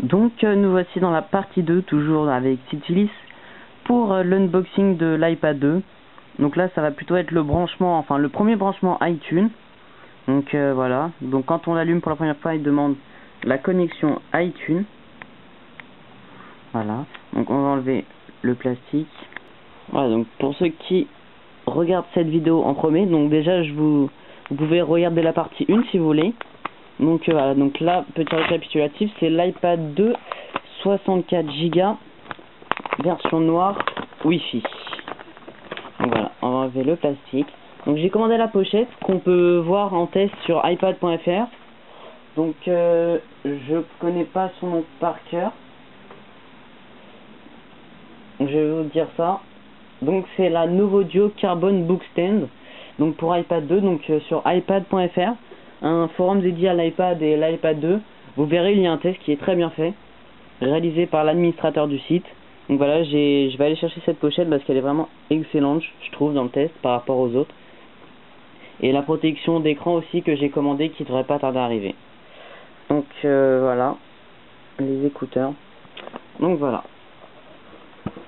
Donc nous voici dans la partie 2, toujours avec Citilis, pour l'unboxing de l'iPad 2. Donc là ça va plutôt être le branchement, enfin le premier branchement iTunes. Donc voilà, donc quand on l'allume pour la première fois il demande la connexion iTunes. Voilà, donc on va enlever le plastique. Voilà, donc pour ceux qui regardent cette vidéo en premier, donc déjà vous pouvez regarder la partie 1 si vous voulez. Donc voilà, donc là, petit récapitulatif, c'est l'iPad 2 64 Go version noire Wi-Fi. Donc voilà, on va enlever le plastique. Donc j'ai commandé la pochette qu'on peut voir en test sur iPad.fr. Donc je connais pas son nom par cœur. Je vais vous dire ça. Donc c'est la Novodio Carbon Book Stand. Donc pour iPad 2, donc sur iPad.fr, un forum dédié à l'iPad et l'iPad 2. Vous verrez, il y a un test qui est très bien fait, réalisé par l'administrateur du site. Donc voilà, je vais aller chercher cette pochette parce qu'elle est vraiment excellente, je trouve, dans le test par rapport aux autres. Et la protection d'écran aussi que j'ai commandé qui devrait pas tarder à arriver. Donc voilà, les écouteurs. Donc voilà,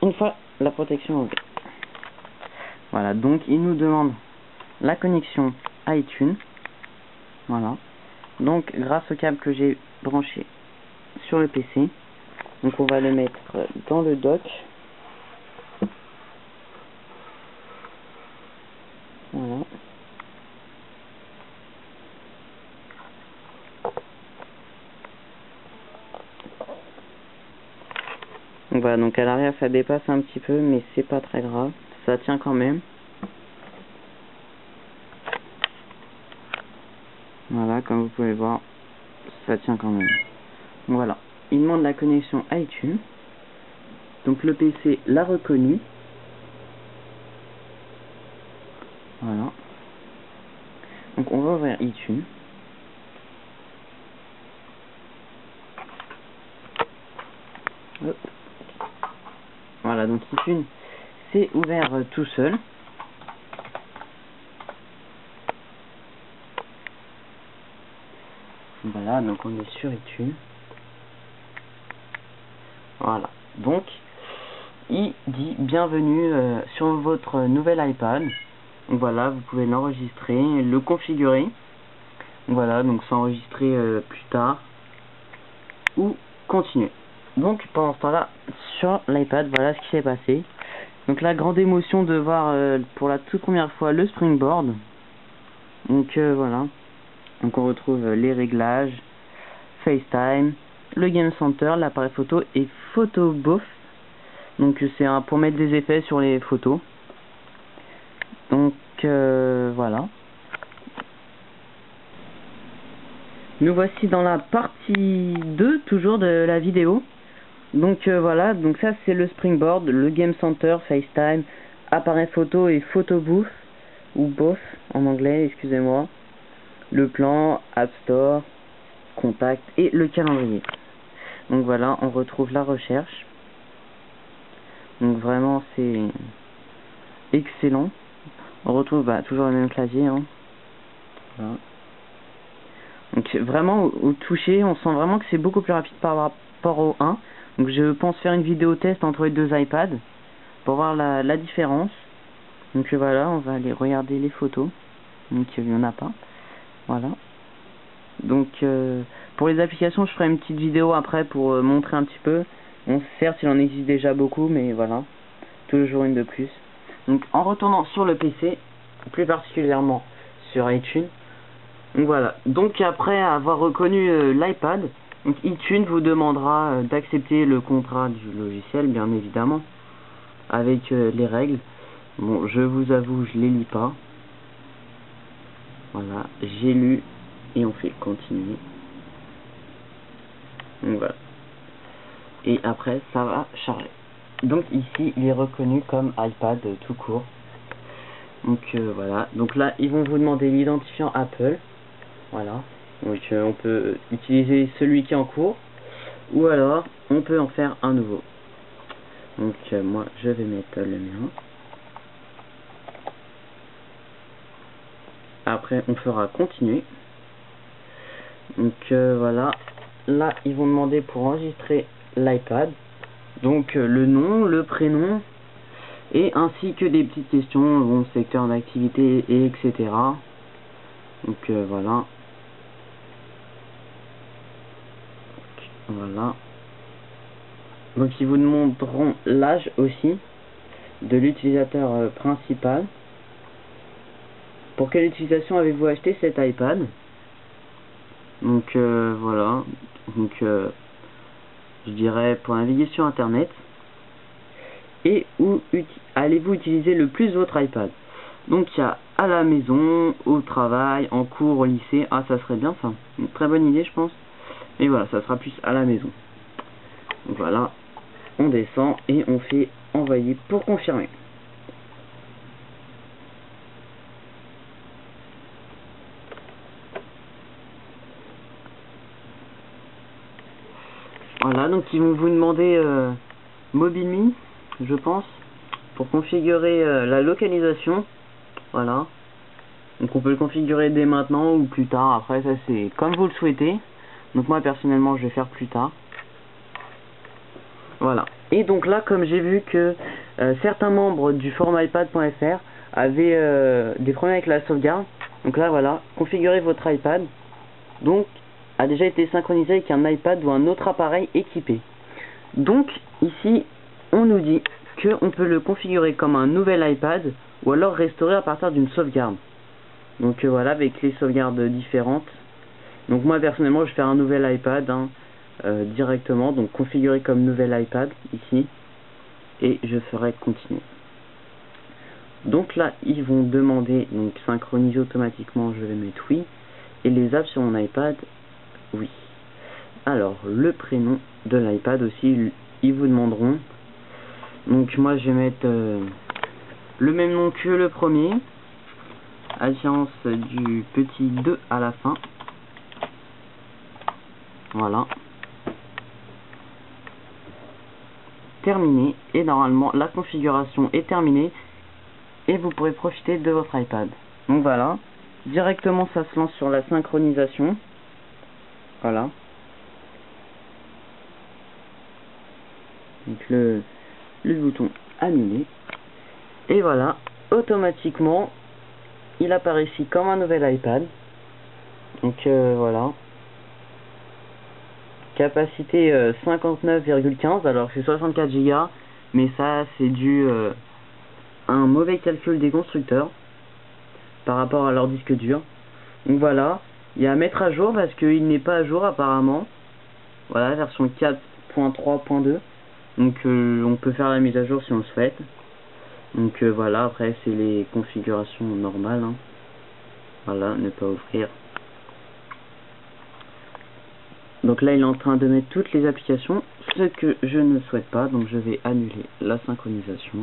une fois la protection enlevée. Voilà, donc il nous demande la connexion iTunes. Voilà. Donc grâce au câble que j'ai branché sur le PC, donc on va le mettre dans le dock. Voilà. Donc voilà, donc à l'arrière ça dépasse un petit peu, mais c'est pas très grave, ça tient quand même. Voilà, comme vous pouvez voir, ça tient quand même. Donc voilà, il demande la connexion iTunes. Donc le PC l'a reconnu. Voilà. Donc on va ouvrir iTunes. Hop. Voilà, donc iTunes c'est ouvert tout seul. Voilà, donc on est sur iTunes. Voilà, donc il dit bienvenue sur votre nouvel iPad. Donc voilà, vous pouvez l'enregistrer, le configurer. Voilà, donc s'enregistrer plus tard ou continuer. Donc pendant ce temps-là, sur l'iPad, voilà ce qui s'est passé. Donc la grande émotion de voir pour la toute première fois le Springboard. Donc voilà. Donc on retrouve les réglages, FaceTime, le Game Center, l'appareil photo et Photo Booth. Donc c'est pour mettre des effets sur les photos. Donc voilà. Nous voici dans la partie 2 toujours de la vidéo. Donc voilà, donc ça c'est le Springboard, le Game Center, FaceTime, appareil photo et Photo Booth, ou Booth en anglais, excusez-moi. Le plan, App Store, Contact et le calendrier. Donc voilà, on retrouve la recherche. Donc vraiment c'est excellent. On retrouve toujours le même clavier. Hein. Voilà. Donc vraiment au toucher, on sent vraiment que c'est beaucoup plus rapide par rapport au 1. Donc je pense faire une vidéo test entre les deux iPads pour voir la différence. Donc voilà, on va aller regarder les photos. Donc il n'y en a pas. Voilà. Donc pour les applications, je ferai une petite vidéo après pour montrer un petit peu. Bon, certes, il en existe déjà beaucoup, mais voilà, toujours une de plus. Donc en retournant sur le PC, plus particulièrement sur iTunes. Donc voilà, donc après avoir reconnu l'iPad, iTunes vous demandera d'accepter le contrat du logiciel, bien évidemment, avec les règles. Bon, je vous avoue, je les lis pas. Voilà, j'ai lu et on fait continuer. Donc voilà. Et après, ça va charger. Donc ici, il est reconnu comme iPad tout court. Donc voilà. Donc là, ils vont vous demander l'identifiant Apple. Voilà. Donc on peut utiliser celui qui est en cours. Ou alors, on peut en faire un nouveau. Donc moi, je vais mettre le mien. Après, on fera continuer. Donc voilà. là ils vont demander pour enregistrer l'iPad, donc le nom, le prénom, et ainsi que des petites questions, bon, secteur d'activité, et etc. Donc voilà. Voilà. Donc ils vous demanderont l'âge aussi de l'utilisateur principal. Pour quelle utilisation avez-vous acheté cet iPad? Donc voilà. Donc je dirais pour naviguer sur internet. Et où allez-vous utiliser le plus votre iPad? Donc il y a à la maison, au travail, en cours, au lycée. Ah, ça serait bien ça. Une très bonne idée, je pense. Mais voilà, ça sera plus à la maison. Donc voilà, on descend et on fait envoyer pour confirmer. Voilà, donc ils vont vous demander MobileMe, je pense, pour configurer la localisation. Voilà. Donc on peut le configurer dès maintenant ou plus tard. Après ça c'est comme vous le souhaitez. Donc moi personnellement je vais faire plus tard. Voilà. Et donc là comme j'ai vu que certains membres du forum iPad.fr avaient des problèmes avec la sauvegarde. Donc là voilà, configurer votre iPad. Donc a déjà été synchronisé avec un iPad ou un autre appareil équipé. Donc ici on nous dit qu'on peut le configurer comme un nouvel iPad ou alors restaurer à partir d'une sauvegarde. Donc voilà, avec les sauvegardes différentes. Donc moi personnellement je vais faire un nouvel iPad directement, donc configurer comme nouvel iPad ici, et je ferai continuer. Donc là ils vont demander donc synchroniser automatiquement, je vais mettre oui, et les apps sur mon iPad, oui. Alors le prénom de l'iPad aussi ils vous demanderont. Donc moi je vais mettre le même nom que le premier, alliance du petit 2 à la fin. Voilà. Terminé, et normalement la configuration est terminée et vous pourrez profiter de votre iPad. Donc voilà, directement ça se lance sur la synchronisation. Voilà. Donc le bouton annuler. Et voilà, automatiquement il apparaît ici comme un nouvel iPad. Donc voilà. Capacité 59,15, alors c'est 64 Go, mais ça c'est dû à un mauvais calcul des constructeurs par rapport à leur disque dur. Donc voilà, il y a à mettre à jour parce qu'il n'est pas à jour apparemment. Voilà, version 4.3.2. Donc on peut faire la mise à jour si on le souhaite. Donc voilà, après c'est les configurations normales. Hein. Voilà, ne pas ouvrir. Donc là il est en train de mettre toutes les applications, ce que je ne souhaite pas, donc je vais annuler la synchronisation.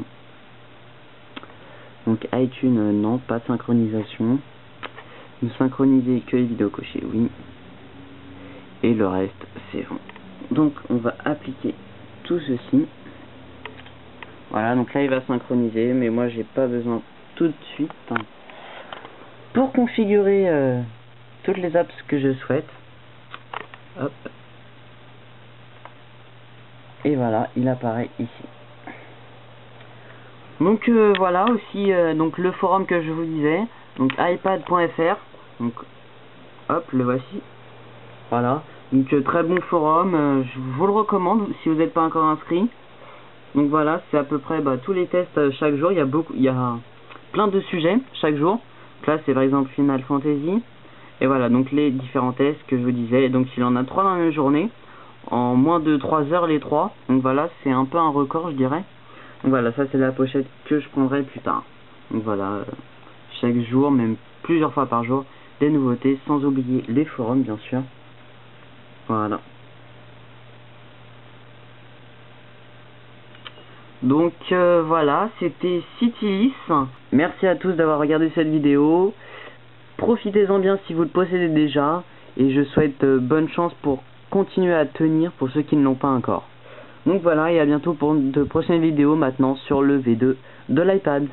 Donc iTunes non, pas de synchronisation. Ne synchroniser que les vidéos cochées, oui. Et le reste c'est bon. Donc on va appliquer tout ceci. Voilà, donc là il va synchroniser, mais moi j'ai pas besoin tout de suite. Hein. Pour configurer toutes les apps que je souhaite. Hop. Et voilà, il apparaît ici. Donc voilà aussi donc le forum que je vous disais, donc iPad.fr. Donc hop, le voici. Voilà. Donc très bon forum, je vous le recommande si vous n'êtes pas encore inscrit. Donc voilà, c'est à peu près tous les tests chaque jour, il y a plein de sujets chaque jour. Donc là c'est par exemple Final Fantasy. Et voilà, donc les différents tests que je vous disais. Donc il en a 3 dans la même journée, en moins de 3 heures les 3. Donc voilà, c'est un peu un record je dirais. Donc voilà, ça c'est la pochette que je prendrai plus tard. Donc voilà, chaque jour, même plusieurs fois par jour, des nouveautés, sans oublier les forums bien sûr. Voilà. Donc voilà, c'était Citylis. Merci à tous d'avoir regardé cette vidéo. Profitez-en bien si vous le possédez déjà. Et je souhaite bonne chance pour continuer à tenir pour ceux qui ne l'ont pas encore. Donc voilà, et à bientôt pour de prochaines vidéos maintenant sur le V2 de l'iPad.